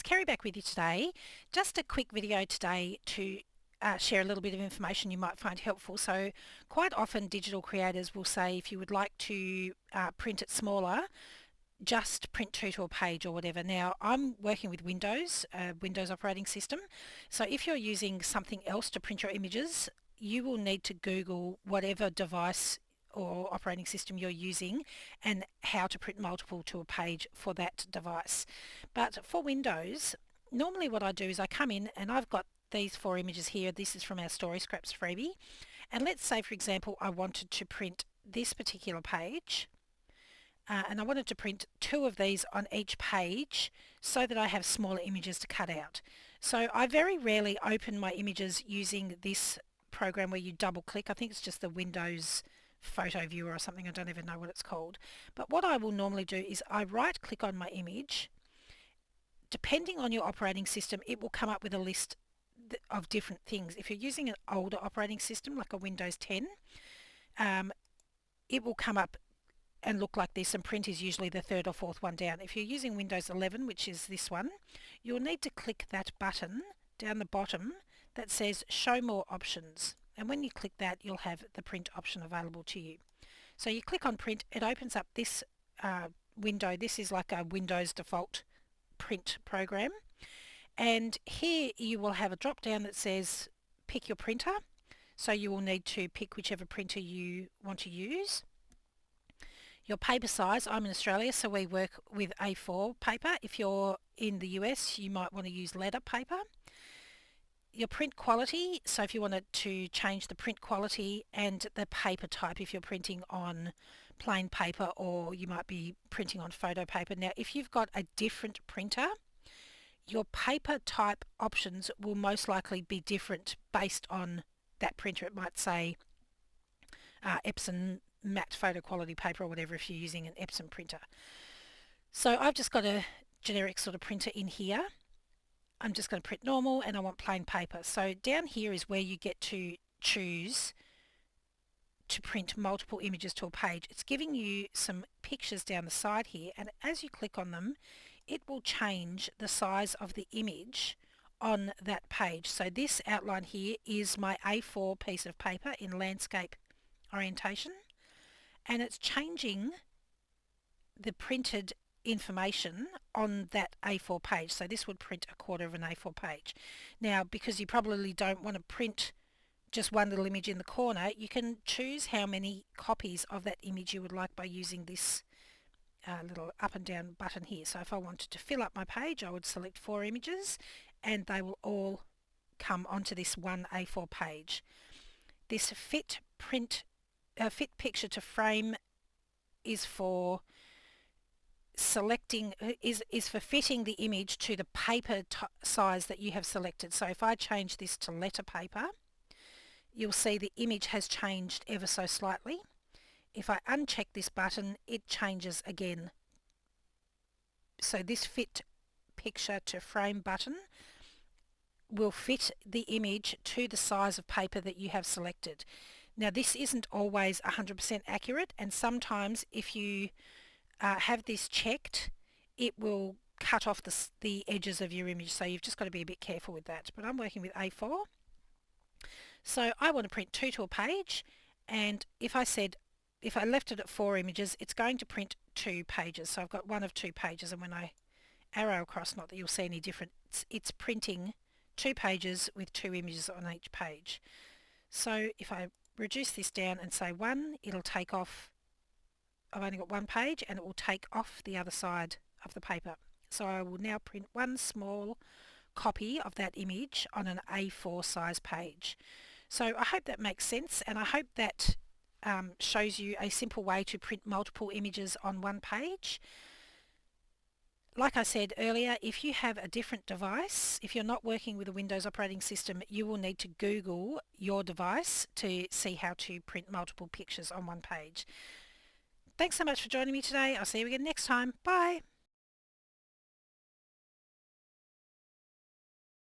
it's Kerry back with you today. Just a quick video today to share a little bit of information you might find helpful. So quite often digital creators will say if you would like to print it smaller, just print two to a page or whatever. Now I'm working with Windows, Windows operating system. So if you're using something else to print your images, you will need to Google whatever device or operating system you're using and how to print multiple to a page for that device. But for Windows, normally what I do is I come in and I've got these four images here. This is from our Story Scraps freebie. And let's say, for example, I wanted to print this particular page. And I wanted to print two of these on each page so that I have smaller images to cut out. So I very rarely open my images using this program where you double click. I think it's just the Windows photo viewer or something. I don't even know what it's called. But what I will normally do is I right click on my image. Depending on your operating system, it will come up with a list of different things. If you're using an older operating system like a Windows 10, it will come up and look like this, and print is usually the third or fourth one down. If you're using Windows 11, which is this one, you'll need to click that button down the bottom that says show more options, and when you click that you'll have the print option available to you. So you click on print, it opens up this window. This is like a Windows default print program, and here you will have a drop down that says pick your printer, so you will need to pick whichever printer you want to use. Your paper size, I'm in Australia, so we work with A4 paper. If you're in the US, you might want to use letter paper. Your print quality, so if you wanted to change the print quality, and the paper type if you're printing on plain paper or you might be printing on photo paper. Now, if you've got a different printer, your paper type options will most likely be different based on that printer. It might say Epson matte photo quality paper or whatever if you're using an Epson printer. So I've just got a generic sort of printer in here. I'm just going to print normal and I want plain paper. So down here is where you get to choose to print multiple images to a page. It's giving you some pictures down the side here, and as you click on them, it will change the size of the image on that page. So this outline here is my A4 piece of paper in landscape orientation, and it's changing the printed information on that A4 page. So this would print a quarter of an A4 page. Now, because you probably don't want to print just one little image in the corner, you can choose how many copies of that image you would like by using this little up and down button here. So if I wanted to fill up my page, I would select 4 images and they will all come onto this one A4 page. This fit picture to frame is for selecting is for fitting the image to the paper size that you have selected. So if I change this to letter paper, you'll see the image has changed ever so slightly. If I uncheck this button, it changes again. So this fit picture to frame button will fit the image to the size of paper that you have selected. Now, this isn't always 100% accurate, and sometimes if you have this checked, it will cut off the edges of your image, so you've just got to be a bit careful with that. But I'm working with A4. So I want to print 2 to a page, and if I left it at 4 images, it's going to print 2 pages. So I've got one of 2 pages, and when I arrow across, not that you'll see any difference, it's printing 2 pages with 2 images on each page. So if I reduce this down and say 1, it'll take off, I've only got 1 page, and it will take off the other side of the paper. So I will now print 1 small copy of that image on an A4 size page. So I hope that makes sense, and I hope that shows you a simple way to print multiple images on one page. Like I said earlier, if you have a different device, if you're not working with a Windows operating system, you will need to Google your device to see how to print multiple pictures on one page. Thanks so much for joining me today. I'll see you again next time. Bye.